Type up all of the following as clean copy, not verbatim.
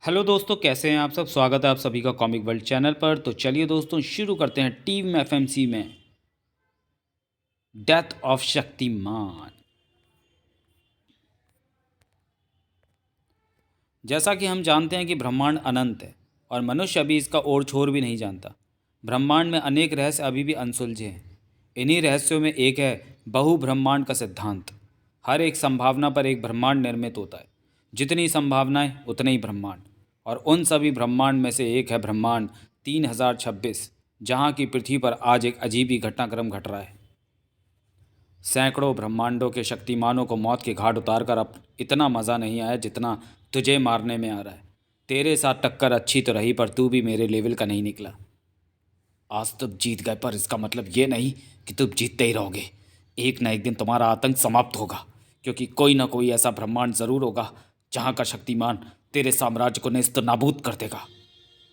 Hello दोस्तों, कैसे हैं आप सब। स्वागत है आप सभी का कॉमिक वर्ल्ड चैनल पर। तो चलिए दोस्तों, शुरू करते हैं टीम एफएमसी में डेथ ऑफ शक्तिमान। जैसा कि हम जानते हैं कि ब्रह्मांड अनंत है और मनुष्य अभी इसका ओर छोर भी नहीं जानता। ब्रह्मांड में अनेक रहस्य अभी भी अनसुलझे हैं। इन्हीं रहस्यों में एक है बहु ब्रह्मांड का सिद्धांत। हर एक संभावना पर एक ब्रह्मांड निर्मित होता है। जितनी संभावनाएं उतने ही ब्रह्मांड, और उन सभी ब्रह्मांड में से एक है ब्रह्मांड 3026, जहाँ की पृथ्वी पर आज एक अजीब ही घटनाक्रम घट रहा है। सैकड़ों ब्रह्मांडों के शक्तिमानों को मौत के घाट उतार कर अब इतना मज़ा नहीं आया जितना तुझे मारने में आ रहा है। तेरे साथ टक्कर अच्छी तो रही, पर तू भी मेरे लेवल का नहीं निकला। आज तुम जीत गए, पर इसका मतलब ये नहीं कि तुम जीतते ही रहोगे। एक ना एक दिन तुम्हारा आतंक समाप्त होगा, क्योंकि कोई ना कोई ऐसा ब्रह्मांड ज़रूर होगा जहाँ का शक्तिमान तेरे साम्राज्य को नेस्त नाबूद कर देगा।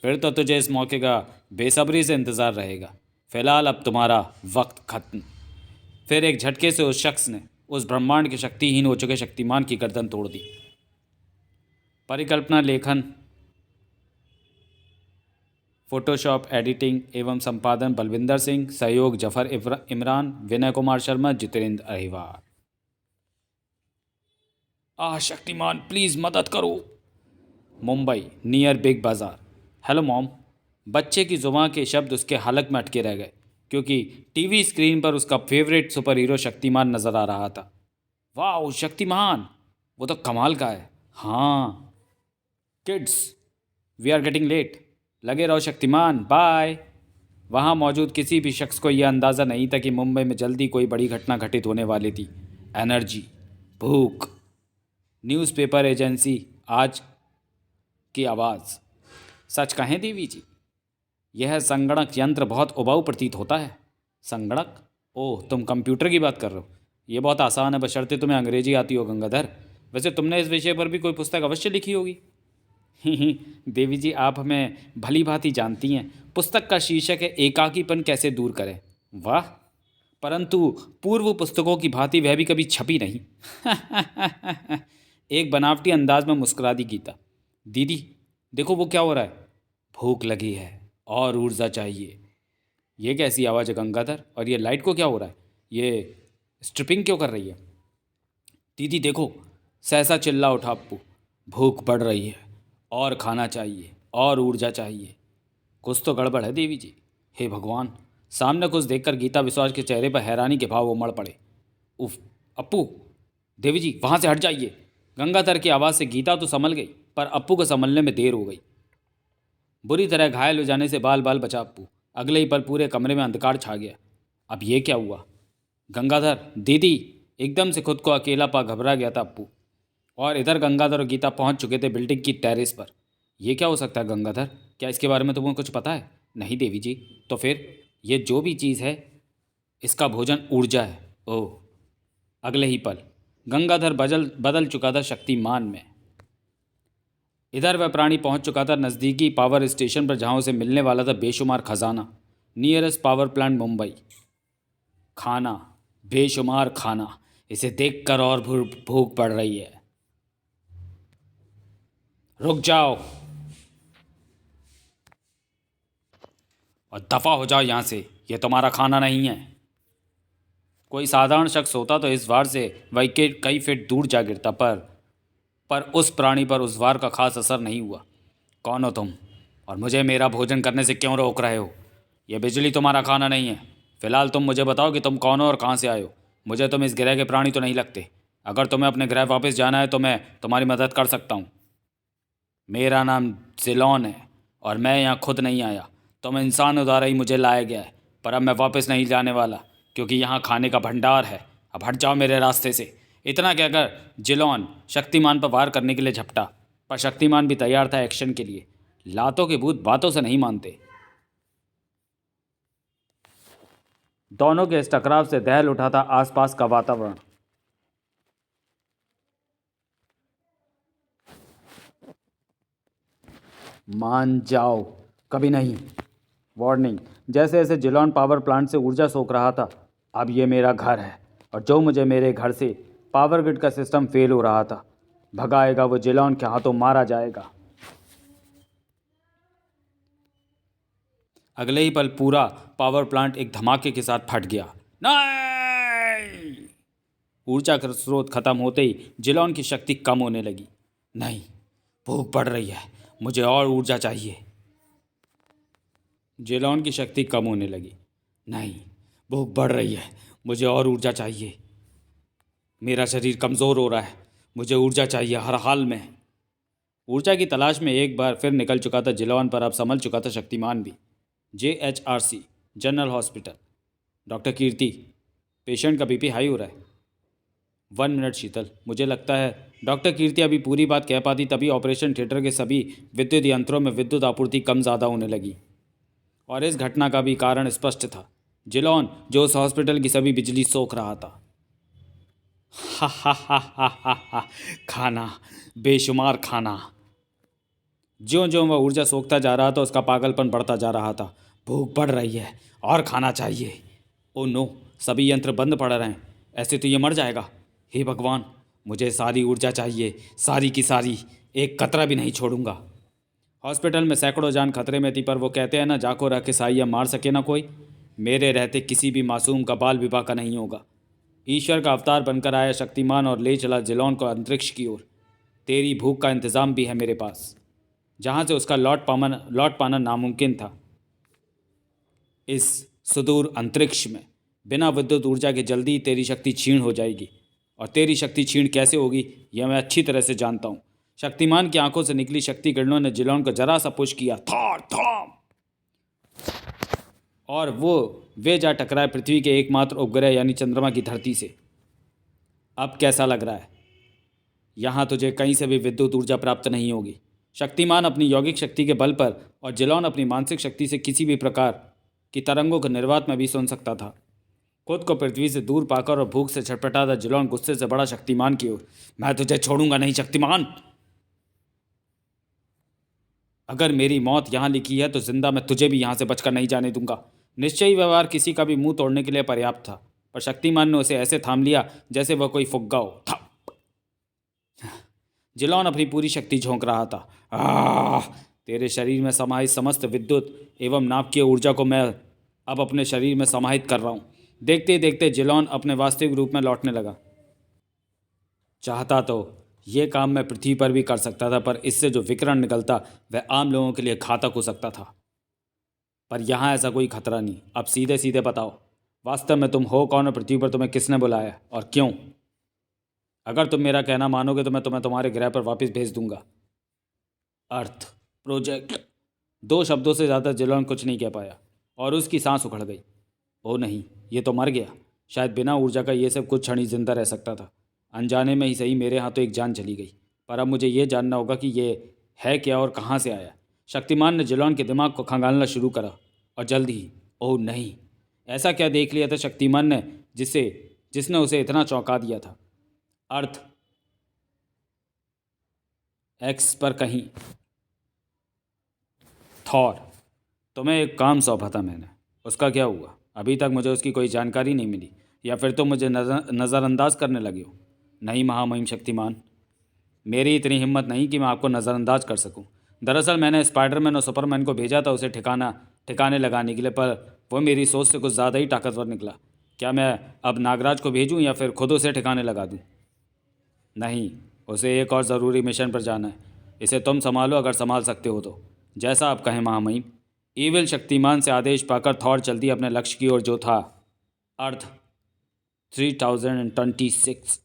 फिर तो तुझे इस मौके का बेसब्री से इंतज़ार रहेगा। फिलहाल अब तुम्हारा वक्त खत्म। फिर एक झटके से उस शख्स ने उस ब्रह्मांड के शक्तिहीन हो चुके शक्तिमान की गर्दन तोड़ दी। परिकल्पना लेखन, फोटोशॉप, एडिटिंग एवं संपादन बलविंदर सिंह। सहयोग जफर इमरान, विनय कुमार शर्मा, जितेंद्र अहिवार। शक्तिमान प्लीज़ मदद करो। मुंबई, नियर बिग बाज़ार। Hello mom. बच्चे की जुबां के शब्द उसके हलक में अटके रह गए, क्योंकि टीवी स्क्रीन पर उसका फेवरेट सुपर हीरो शक्तिमान नज़र आ रहा था। वाह शक्तिमान, वो तो कमाल का है। हाँ kids, we are getting late. लगे रहो शक्तिमान, बाय। वहाँ मौजूद किसी भी शख्स को यह अंदाज़ा नहीं था कि मुंबई में जल्दी कोई बड़ी घटना घटित होने वाली थी। एनर्जी, भूख, न्यूज़पेपर एजेंसी, आज की आवाज़। सच कहें देवी जी, यह संगणक यंत्र बहुत उबाऊ प्रतीत होता है। संगणक? ओह, तुम कंप्यूटर की बात कर रहे हो। ये बहुत आसान है, बशर्ते तुम्हें अंग्रेजी आती हो गंगाधर। वैसे तुमने इस विषय पर भी कोई पुस्तक अवश्य लिखी होगी। देवी जी, आप हमें भली भांति जानती हैं। पुस्तक का शीर्षक है एकाकीपन कैसे दूर करें। वाह, परंतु पूर्व पुस्तकों की भांति वह भी कभी छपी नहीं। एक बनावटी अंदाज में मुस्कुरा दी गीता। दीदी देखो, वो क्या हो रहा है। भूख लगी है और ऊर्जा चाहिए। ये कैसी आवाज़ है गंगाधर, और ये लाइट को क्या हो रहा है। ये स्ट्रिपिंग क्यों कर रही है। दीदी देखो, सहसा चिल्ला उठा अप्पू। भूख बढ़ रही है और खाना चाहिए और ऊर्जा चाहिए। कुछ तो गड़बड़ है देवी जी। हे भगवान। सामने कुछ देखकर गीता विश्वास के चेहरे पर हैरानी के भाव उमड़ पड़े। उफ, अप्पू। देवी जी वहाँ से हट जाइए। गंगाधर की आवाज़ से गीता तो संभल गई, पर अप्पू को संभलने में देर हो गई। बुरी तरह घायल हो जाने से बाल बाल बचा अप्पू। अगले ही पल पूरे कमरे में अंधकार छा गया। अब ये क्या हुआ। गंगाधर, दीदी। एकदम से खुद को अकेला पा घबरा गया था अप्पू। और इधर गंगाधर और गीता पहुंच चुके थे बिल्डिंग की टेरेस पर। यह क्या हो सकता है गंगाधर, क्या इसके बारे में तुम्हें कुछ पता है। नहीं देवी जी। तो फिर ये जो भी चीज़ है, इसका भोजन ऊर्जा है। ओह। अगले ही पल गंगाधर बदल बदल चुका था शक्तिमान में। इधर वह प्राणी पहुंच चुका था नज़दीकी पावर स्टेशन पर, जहां उसे मिलने वाला था बेशुमार खजाना। Nearest power plant Mumbai. खाना, बेशुमार खाना। इसे देखकर और भूख बढ़ रही है। रुक जाओ और दफ़ा हो जाओ यहाँ से। यह तुम्हारा खाना नहीं है। कोई साधारण शख्स होता तो इस वार से वही के कई फीट दूर जा गिरता, पर उस प्राणी पर उस वार का खास असर नहीं हुआ। कौन हो तुम, और मुझे मेरा भोजन करने से क्यों रोक रहे हो। यह बिजली तुम्हारा खाना नहीं है। फिलहाल तुम मुझे बताओ कि तुम कौन हो और कहाँ से आए हो। मुझे तुम इस ग्रह के प्राणी तो नहीं लगते। अगर तुम्हें अपने ग्रह वापस जाना है तो मैं तुम्हारी मदद कर सकता हूँ। मेरा नाम जिलोन है और मैं यहाँ खुद नहीं आया। तुम इंसानों द्वारा ही मुझे लाया गया है, पर अब मैं वापस नहीं जाने वाला, क्योंकि यहाँ खाने का भंडार है। अब हट जाओ मेरे रास्ते से। इतना कहकर जिलोन शक्तिमान पर वार करने के लिए झपटा, पर शक्तिमान भी तैयार था एक्शन के लिए। लातों के भूत बातों से नहीं मानते। दोनों के इस टकराव से दहल उठा था आसपास का वातावरण। मान जाओ, कभी नहीं। वार्निंग। जैसे जैसे जिलोन पावर प्लांट से ऊर्जा सोख रहा था। अब ये मेरा घर है, और जो मुझे मेरे घर से पावर ग्रिड का सिस्टम फेल हो रहा था भगाएगा, वो जिलोन के हाथों मारा जाएगा। अगले ही पल पूरा पावर प्लांट एक धमाके के साथ फट गया। नहीं! ऊर्जा का स्रोत खत्म होते ही जिलॉन की शक्ति कम होने लगी। नहीं, भूख बढ़ रही है, मुझे और ऊर्जा चाहिए। जिलॉन की शक्ति कम होने लगी। नहीं, भूख बढ़ रही है, मुझे और ऊर्जा चाहिए। मेरा शरीर कमज़ोर हो रहा है, मुझे ऊर्जा चाहिए हर हाल में। ऊर्जा की तलाश में एक बार फिर निकल चुका था जिलॉन, पर अब संभल चुका था शक्तिमान भी। JHRC general hospital. डॉक्टर कीर्ति, पेशेंट का बीपी हाई हो रहा है। 1 मिनट शीतल, मुझे लगता है। डॉक्टर कीर्ति अभी पूरी बात कह पाती तभी ऑपरेशन थिएटर के सभी विद्युत यंत्रों में विद्युत आपूर्ति कम ज़्यादा होने लगी और इस घटना का भी कारण स्पष्ट था। जिलॉन, जो उस हॉस्पिटल की सभी बिजली सोख रहा था। हा हा हा हा हा हा, खाना, बेशुमार खाना। ज्यों ज्यों वह ऊर्जा सोखता जा रहा था उसका पागलपन बढ़ता जा रहा था। भूख बढ़ रही है और खाना चाहिए। ओ नो, सभी यंत्र बंद पड़ रहे हैं, ऐसे तो ये मर जाएगा। हे भगवान, मुझे सारी ऊर्जा चाहिए, सारी की सारी, एक कतरा भी नहीं छोड़ूंगा। हॉस्पिटल में सैकड़ों जान खतरे में थी, पर वो कहते हैं ना, जाको रख के साइया मार सके ना कोई। मेरे रहते किसी भी मासूम का बाल विवाह का नहीं होगा। ईश्वर का अवतार बनकर आया शक्तिमान और ले चला जिलॉन को अंतरिक्ष की ओर। तेरी भूख का इंतज़ाम भी है मेरे पास, जहाँ से उसका लौट पाना नामुमकिन था। इस सुदूर अंतरिक्ष में बिना विद्युत ऊर्जा के जल्दी ही तेरी शक्ति क्षीण हो जाएगी, और तेरी शक्ति क्षीण कैसे होगी यह मैं अच्छी तरह से जानता हूँ। शक्तिमान की आंखों से निकली शक्ति किरणों ने जिलॉन को जरा सा पुश किया, थॉर थॉम, और वे जा टकराए पृथ्वी के एकमात्र उपग्रह यानी चंद्रमा की धरती से। अब कैसा लग रहा है? यहाँ तुझे कहीं से भी विद्युत ऊर्जा प्राप्त नहीं होगी। शक्तिमान अपनी यौगिक शक्ति के बल पर और जिलॉन अपनी मानसिक शक्ति से किसी भी प्रकार की तरंगों को निर्वात में भी सुन सकता था। खुद को पृथ्वी से दूर पाकर और भूख से छटपटाता जिलॉन गुस्से से बड़ा शक्तिमान की ओर। मैं तुझे छोड़ूंगा नहीं शक्तिमान। अगर मेरी मौत यहाँ लिखी है तो जिंदा मैं तुझे भी यहाँ से बचकर नहीं जाने दूंगा। निश्चयी व्यवहार किसी का भी मुंह तोड़ने के लिए पर्याप्त था, पर शक्तिमान ने उसे ऐसे थाम लिया जैसे वह कोई फुग्गा हो। जिलॉन अपनी पूरी शक्ति झोंक रहा था। तेरे शरीर में समाहित समस्त विद्युत एवं नाभिकीय ऊर्जा को मैं अब अपने शरीर में समाहित कर रहा हूँ। देखते ही देखते जिलॉन अपने वास्तविक रूप में लौटने लगा। चाहता तो ये काम मैं पृथ्वी पर भी कर सकता था, पर इससे जो विकिरण निकलता वह आम लोगों के लिए घातक हो सकता था। पर यहाँ ऐसा कोई खतरा नहीं। अब सीधे सीधे बताओ, वास्तव में तुम हो कौन और पृथ्वी पर तुम्हें किसने बुलाया और क्यों? अगर तुम मेरा कहना मानोगे तो मैं तुम्हें तुम्हारे ग्रह पर वापस भेज दूंगा। अर्थ प्रोजेक्ट। 2 शब्दों से ज़्यादा जिलॉन कुछ नहीं कह पाया और उसकी सांस उखड़ गई। ओ नहीं, ये तो मर गया। शायद बिना ऊर्जा का ये सब कुछ क्षण ही जिंदा रह सकता था। अनजाने में ही सही मेरे हाथों एक जान चली गई, पर अब मुझे ये जानना होगा कि ये है क्या और कहाँ से आया। शक्तिमान ने जिलॉन के दिमाग को खंगालना शुरू करा और जल्द ही, ओह नहीं, ऐसा क्या देख लिया था शक्तिमान ने जिसने उसे इतना चौंका दिया था? अर्थ एक्स पर कहीं। थॉर, तुम्हें एक काम सौंपा था मैंने, उसका क्या हुआ? अभी तक मुझे उसकी कोई जानकारी नहीं मिली, या फिर तुम मुझे नज़रअंदाज करने लगे हो? नहीं महामहिम शक्तिमान, मेरी इतनी हिम्मत नहीं कि मैं आपको नज़रअंदाज कर सकूं। दरअसल मैंने स्पाइडरमैन और सुपरमैन को भेजा था उसे ठिकाने लगाने के लिए, पर वो मेरी सोच से कुछ ज़्यादा ही ताकतवर निकला। क्या मैं अब नागराज को भेजूं या फिर खुद उसे ठिकाने लगा दूं? नहीं, उसे एक और ज़रूरी मिशन पर जाना है। इसे तुम संभालो अगर संभाल सकते हो तो। जैसा आप कहें महामहिम। ईविल शक्तिमान से आदेश पाकर थॉर चल दिया अपने लक्ष्य की ओर, जो था अर्थ 3026।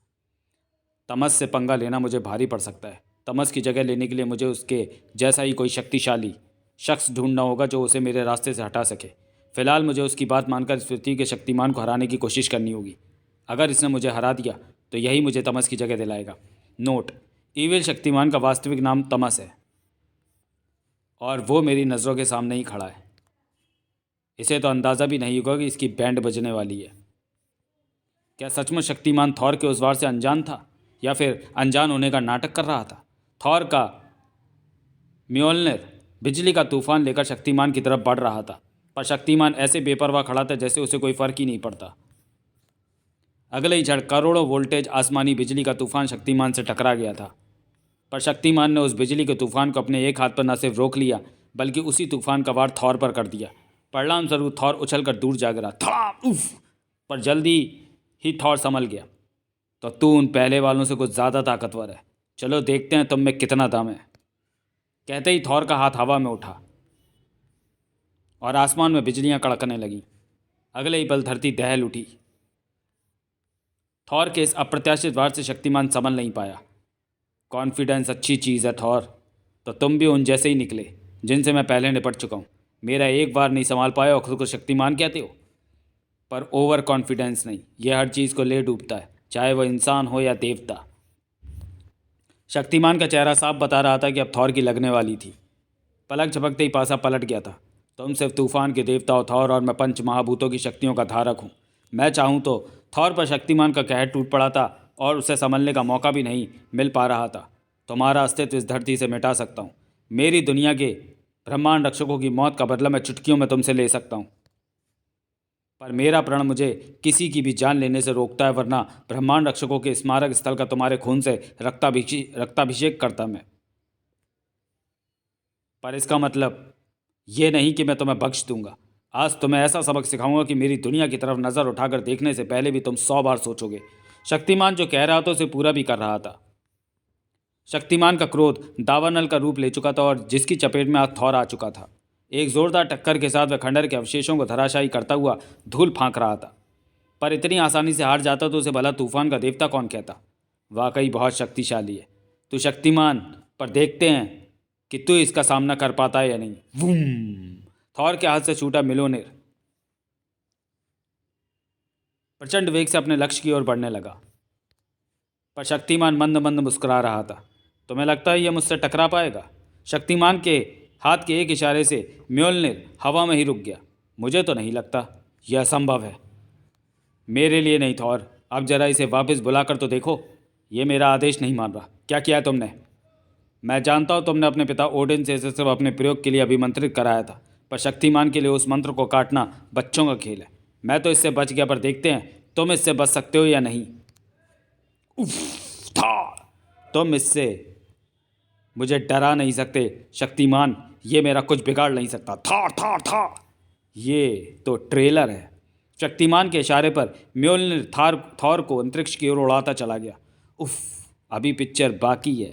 तमस से पंगा लेना मुझे भारी पड़ सकता है। तमस की जगह लेने के लिए मुझे उसके जैसा ही कोई शक्तिशाली शख्स ढूंढना होगा जो उसे मेरे रास्ते से हटा सके। फिलहाल मुझे उसकी बात मानकर इस पृथ्वी के शक्तिमान को हराने की कोशिश करनी होगी। अगर इसने मुझे हरा दिया तो यही मुझे तमस की जगह दिलाएगा। नोट, ईविल शक्तिमान का वास्तविक नाम तमस है और वो मेरी नज़रों के सामने ही खड़ा है। इसे तो अंदाज़ा भी नहीं होगा कि इसकी बैंड बजने वाली है। क्या सचमुच शक्तिमान थॉर के उस वार से अनजान था, या फिर अनजान होने का नाटक कर रहा था? थॉर का म्योलनर बिजली का तूफान लेकर शक्तिमान की तरफ बढ़ रहा था, पर शक्तिमान ऐसे बेपरवाह खड़ा था जैसे उसे कोई फर्क ही नहीं पड़ता। अगले ही क्षण करोड़ों वोल्टेज आसमानी बिजली का तूफान शक्तिमान से टकरा गया था, पर शक्तिमान ने उस बिजली के तूफान को अपने एक हाथ पर न सिर्फ रोक लिया बल्कि उसी तूफान का वार थॉर पर कर दिया। परिणाम स्वरूप थॉर उछलकर दूर जा गिरा। धड़ाम! उफ! पर जल्दी ही थॉर संभल गया। तो तू उन पहले वालों से कुछ ज़्यादा ताकतवर है। चलो देखते हैं तुम में कितना दम है। कहते ही थॉर का हाथ हवा में उठा और आसमान में बिजलियां कड़कने लगीं। अगले ही पल धरती दहल उठी। थॉर के इस अप्रत्याशित वार से शक्तिमान संभल नहीं पाया। कॉन्फिडेंस अच्छी चीज़ है थॉर, तो तुम भी उन जैसे ही निकले जिनसे मैं पहले निपट चुका हूँ। मेरा एक बार नहीं संभाल पाया और खुद को शक्तिमान कहते हो। पर ओवर कॉन्फिडेंस नहीं, यह हर चीज़ को ले डूबता है, चाहे वह इंसान हो या देवता। शक्तिमान का चेहरा साफ बता रहा था कि अब थॉर की लगने वाली थी। पलक झपकते ही पासा पलट गया था। तुम सिर्फ तूफान के देवता हो थॉर, और मैं पंच महाभूतों की शक्तियों का धारक हूँ। मैं चाहूँ तो थॉर पर शक्तिमान का कहर टूट पड़ा था और उसे संभलने का मौका भी नहीं मिल पा रहा था। तुम्हारा अस्तित्व इस धरती से मिटा सकता हूँ। मेरी दुनिया के ब्रह्मांड रक्षकों की मौत का बदला मैं चुटकियों में तुमसे ले सकता हूँ। पर मेरा प्रण मुझे किसी की भी जान लेने से रोकता है, वरना ब्रह्मांड रक्षकों के स्मारक स्थल का तुम्हारे खून से रक्ताभिषेक करता मैं। पर इसका मतलब ये नहीं कि मैं तुम्हें बख्श दूंगा। आज तुम्हें ऐसा सबक सिखाऊंगा कि मेरी दुनिया की तरफ नज़र उठाकर देखने से पहले भी तुम 100 बार सोचोगे। शक्तिमान जो कह रहा था उसे पूरा भी कर रहा था। शक्तिमान का क्रोध दावानल का रूप ले चुका था और जिसकी चपेट में आज थॉर आ चुका था। एक जोरदार टक्कर के साथ वह खंडर के अवशेषों को धराशायी करता हुआ धूल फांक रहा था। पर इतनी आसानी से हार जाता तो उसे भला तूफान का देवता कौन कहता। वाकई बहुत शक्तिशाली है तू शक्तिमान, पर देखते हैं कि तू इसका सामना कर पाता है या नहीं। वूम! थॉर के हाथ से छूटा मिलोनेर प्रचंड वेग से अपने लक्ष्य की ओर बढ़ने लगा। पर शक्तिमान मंद मंद मुस्कुरा रहा था। तुम्हें लगता है यह मुझसे टकरा पाएगा? शक्तिमान के हाथ के एक इशारे से म्योलनिर हवा में ही रुक गया। मुझे तो नहीं लगता, यह असंभव है। मेरे लिए नहीं थॉर, अब जरा इसे वापस बुलाकर तो देखो। ये मेरा आदेश नहीं मान रहा। क्या किया है तुमने? मैं जानता हूँ तुमने अपने पिता ओडिन से इसे सिर्फ अपने प्रयोग के लिए अभिमंत्रित कराया था, पर शक्तिमान के लिए उस मंत्र को काटना बच्चों का खेल है। मैं तो इससे बच गया, पर देखते हैं तुम इससे बच सकते हो या नहीं। उफ! थॉर! तुम इससे मुझे डरा नहीं सकते शक्तिमान, ये मेरा कुछ बिगाड़ नहीं सकता। Thor Thor Thor! ये तो ट्रेलर है। शक्तिमान के इशारे पर म्योलनिर थॉर को अंतरिक्ष की ओर उड़ाता चला गया। उफ! अभी पिक्चर बाकी है।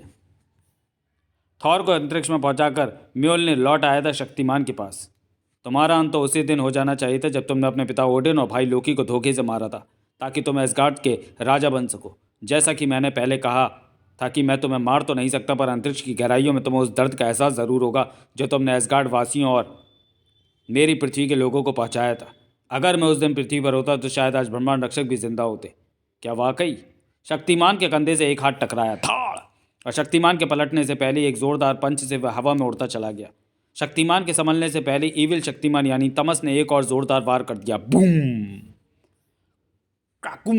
थॉर को अंतरिक्ष में पहुंचाकर म्योलनिर लौट आया था शक्तिमान के पास। तुम्हारा अंत तो उसी दिन हो जाना चाहिए था जब तुमने अपने पिता ओडिन और भाई लोकी को धोखे से मारा था, ताकि तुम एसगार्ड के राजा बन सको। जैसा कि मैंने पहले कहा था कि मैं तुम्हें मार तो नहीं सकता, पर अंतरिक्ष की गहराइयों में तुम्हें उस दर्द का एहसास ज़रूर होगा जो तुमने एसगार्ड वासियों और मेरी पृथ्वी के लोगों को पहुँचाया था। अगर मैं उस दिन पृथ्वी पर होता तो शायद आज ब्रह्मांड रक्षक भी जिंदा होते। क्या वाकई? शक्तिमान के कंधे से एक हाथ टकराया था और शक्तिमान के पलटने से पहले एक जोरदार पंच से वह हवा में उड़ता चला गया। शक्तिमान के संभलने से पहले ईविल शक्तिमान यानी तमस ने एक और जोरदार वार कर दिया। बूम! काकुम!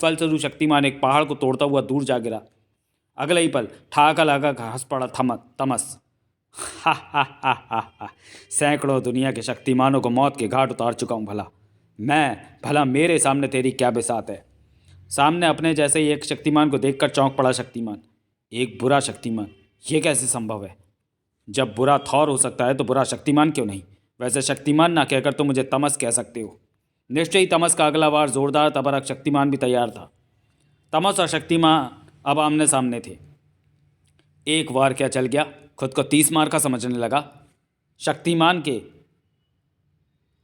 फलस्वरूप शक्तिमान एक पहाड़ को तोड़ता हुआ दूर जा गिरा। अगले ही पल ठाका लगा हंस पड़ा तमस। हा हा हा हा हा! सैकड़ों दुनिया के शक्तिमानों को मौत के घाट उतार चुका हूँ। भला मेरे सामने तेरी क्या बिसात है? सामने अपने जैसे ही एक शक्तिमान को देखकर चौंक पड़ा शक्तिमान। एक बुरा शक्तिमान, ये कैसे संभव है? जब बुरा थॉर हो सकता है तो बुरा शक्तिमान क्यों नहीं? वैसे शक्तिमान ना कहकर तो मुझे तमस कह सकते हो। निश्चय ही तमस का अगला वार जोरदार तबरक शक्तिमान भी तैयार था। तमस और शक्तिमान अब आमने सामने थे। एक वार क्या चल गया, खुद को 30 मार का समझने लगा। शक्तिमान के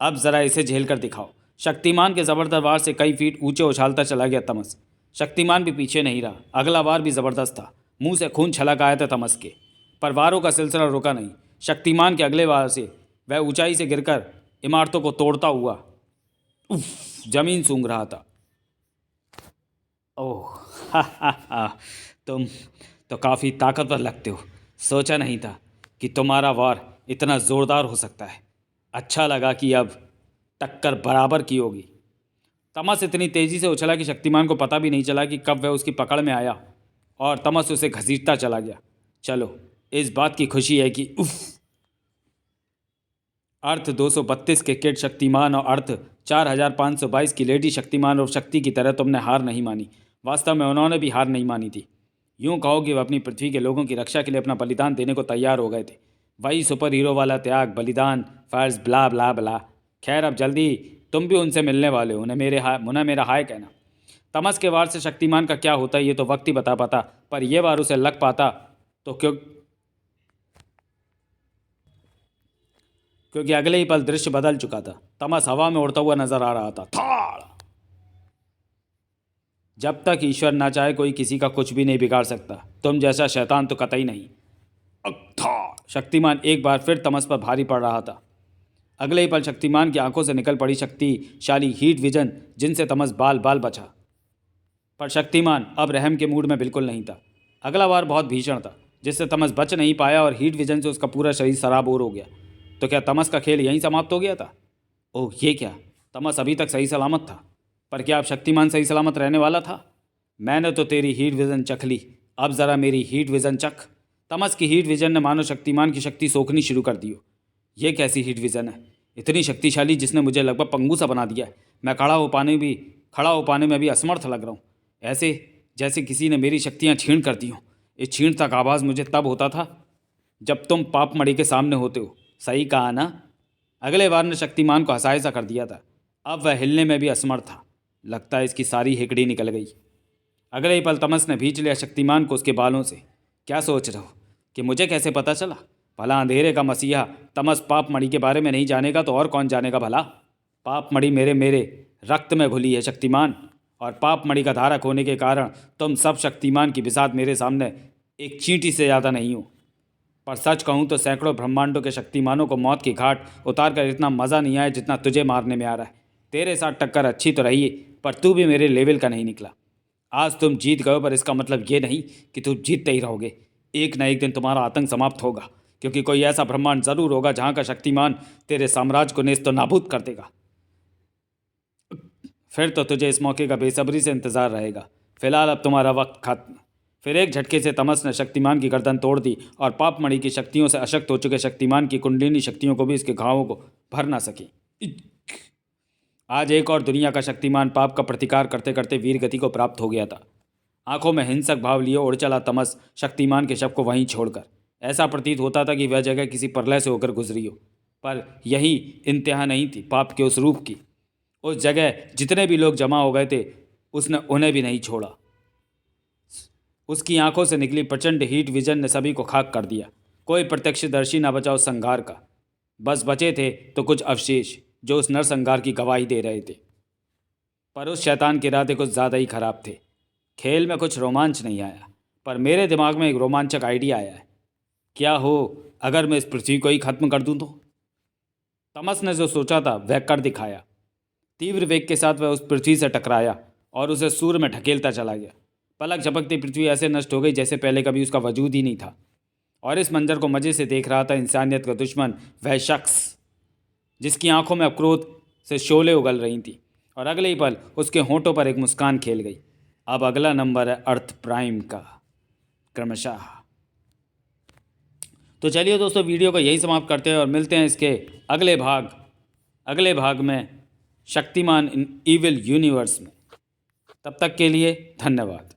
अब जरा इसे झेल कर दिखाओ। शक्तिमान के जबरदस्त वार से कई फीट ऊंचे उछालता चला गया तमस। शक्तिमान भी पीछे नहीं रहा। अगला वार भी जबरदस्त था। मुंह से खून छलक आया था तमस के, पर वारों का सिलसिला रुका नहीं। शक्तिमान के अगले वार से वह ऊंचाई से गिरकर इमारतों को तोड़ता हुआ जमीन सूंघ रहा था। ओह हा हा हा! तुम तो काफ़ी ताकतवर लगते हो। सोचा नहीं था कि तुम्हारा वार इतना ज़ोरदार हो सकता है। अच्छा लगा कि अब टक्कर बराबर की होगी। तमस इतनी तेज़ी से उछला कि शक्तिमान को पता भी नहीं चला कि कब वह उसकी पकड़ में आया और तमस उसे घसीटता चला गया। चलो, इस बात की खुशी है कि अर्थ 232 के किड शक्तिमान और अर्थ 4522 की लेडी शक्तिमान और शक्ति की तरह तुमने हार नहीं मानी। वास्तव में उन्होंने भी हार नहीं मानी थी। यूँ कहो कि वह अपनी पृथ्वी के लोगों की रक्षा के लिए अपना बलिदान देने को तैयार हो गए थे। वही सुपर हीरो वाला त्याग, बलिदान, फर्ज ब्ला ब्ला ब्ला। खैर अब जल्दी तुम भी उनसे मिलने वाले हो, उन्हें मेरा हाय कहना। तमस के वार से शक्तिमान का क्या होता है ये तो वक्त ही बता पाता, पर यह वार उसे लग पाता तो क्योंकि अगले ही पल दृश्य बदल चुका था। तमस हवा में उड़ता हुआ नजर आ रहा था। थाड़! जब तक ईश्वर ना चाहे कोई किसी का कुछ भी नहीं बिगाड़ सकता, तुम जैसा शैतान तो कतई नहीं। शक्तिमान एक बार फिर तमस पर भारी पड़ रहा था। अगले ही पल शक्तिमान की आंखों से निकल पड़ी शक्तिशाली हीट विजन, जिनसे तमस बाल बाल बचा। पर शक्तिमान अब रहम के मूड में बिल्कुल नहीं था। अगला वार बहुत भीषण था, जिससे तमस बच नहीं पाया और हीट विजन से उसका पूरा शरीर सराबोर हो गया। तो क्या तमस का खेल यहीं समाप्त हो गया था? ओह ये क्या, तमस अभी तक सही सलामत था। पर क्या अब शक्तिमान सही सलामत रहने वाला था? मैंने तो तेरी हीट विजन चख ली, अब ज़रा मेरी हीट विजन चख। तमस की हीट विजन ने मानो शक्तिमान की शक्ति सोखनी शुरू कर दी हो। ये कैसी हीट विजन है, इतनी शक्तिशाली, जिसने मुझे लगभग पंगु सा बना दिया है। मैं खड़ा हो पाने में भी असमर्थ लग रहा हूँ, ऐसे जैसे किसी ने मेरी शक्तियाँ छीन कर दी हों। इस छीन तक आवाज़ मुझे तब होता था जब तुम पाप मणि के सामने होते हो। सही कहा ना? अगले बार ने शक्तिमान को हंसाए सा कर दिया था। अब वह हिलने में भी असमर्थ था। लगता है इसकी सारी हिकड़ी निकल गई। अगले ही पल तमस ने भींच लिया शक्तिमान को उसके बालों से। क्या सोच रहे हो कि मुझे कैसे पता चला? भला अंधेरे का मसीहा तमस पाप मणि के बारे में नहीं जानेगा तो और कौन जानेगा भला? पाप मणि मेरे रक्त में घुली है शक्तिमान, और पाप मणि का धारक होने के कारण तुम सब शक्तिमान की बिसात मेरे सामने एक चींटी से ज़्यादा नहीं हो। पर सच कहूँ तो सैकड़ों ब्रह्मांडों के शक्तिमानों को मौत की घाट उतार कर इतना मज़ा नहीं आया जितना तुझे मारने में आ रहा है। तेरे साथ टक्कर अच्छी तो रही, पर तू भी मेरे लेवल का नहीं निकला। आज तुम जीत गए, पर इसका मतलब ये नहीं कि तुम जीतते ही रहोगे। एक ना एक दिन तुम्हारा आतंक समाप्त होगा, क्योंकि कोई ऐसा ब्रह्मांड ज़रूर होगा जहाँ का शक्तिमान तेरे साम्राज्य को नेस्त नाबूद कर देगा। फिर तो तुझे इस मौके का बेसब्री से इंतज़ार रहेगा। फिलहाल अब तुम्हारा वक्त खत्म। फिर एक झटके से तमस ने शक्तिमान की गर्दन तोड़ दी, और पाप मणि की शक्तियों से अशक्त हो चुके शक्तिमान की कुंडलिनी शक्तियों को भी इसके घावों को भर ना सकी। आज एक और दुनिया का शक्तिमान पाप का प्रतिकार करते करते वीर गति को प्राप्त हो गया था। आंखों में हिंसक भाव लिए उड़ चला तमस शक्तिमान के शव को वहीं छोड़कर। ऐसा प्रतीत होता था कि वह जगह किसी प्रलय से होकर गुजरी हो। पर यही इंतहा नहीं थी पाप के उस रूप की। उस जगह जितने भी लोग जमा हो गए थे, उसने उन्हें भी नहीं छोड़ा। उसकी आंखों से निकली प्रचंड हीट विजन ने सभी को खाक कर दिया। कोई प्रत्यक्षदर्शी न बचा उस संघार का। बस बचे थे तो कुछ अवशेष, जो उस नरसंहार की गवाही दे रहे थे। पर उस शैतान के इरादे कुछ ज़्यादा ही खराब थे। खेल में कुछ रोमांच नहीं आया, पर मेरे दिमाग में एक रोमांचक आइडिया आया है। क्या हो अगर मैं इस पृथ्वी को ही खत्म कर दूं तो? तमस ने जो सोचा था वह कर दिखाया। तीव्र वेग के साथ वह उस पृथ्वी से टकराया और उसे सूर्य में ढकेलता चला गया। पलक झपकती पृथ्वी ऐसे नष्ट हो गई जैसे पहले कभी उसका वजूद ही नहीं था। और इस मंजर को मज़े से देख रहा था इंसानियत का दुश्मन, वह शख्स जिसकी आंखों में क्रोध से शोले उगल रही थी। और अगले ही पल उसके होंठों पर एक मुस्कान खेल गई। अब अगला नंबर है अर्थ प्राइम का, क्रमशः। तो चलिए दोस्तों, वीडियो को यही समाप्त करते हैं और मिलते हैं इसके अगले भाग में, शक्तिमान इन ईविल यूनिवर्स में। तब तक के लिए धन्यवाद।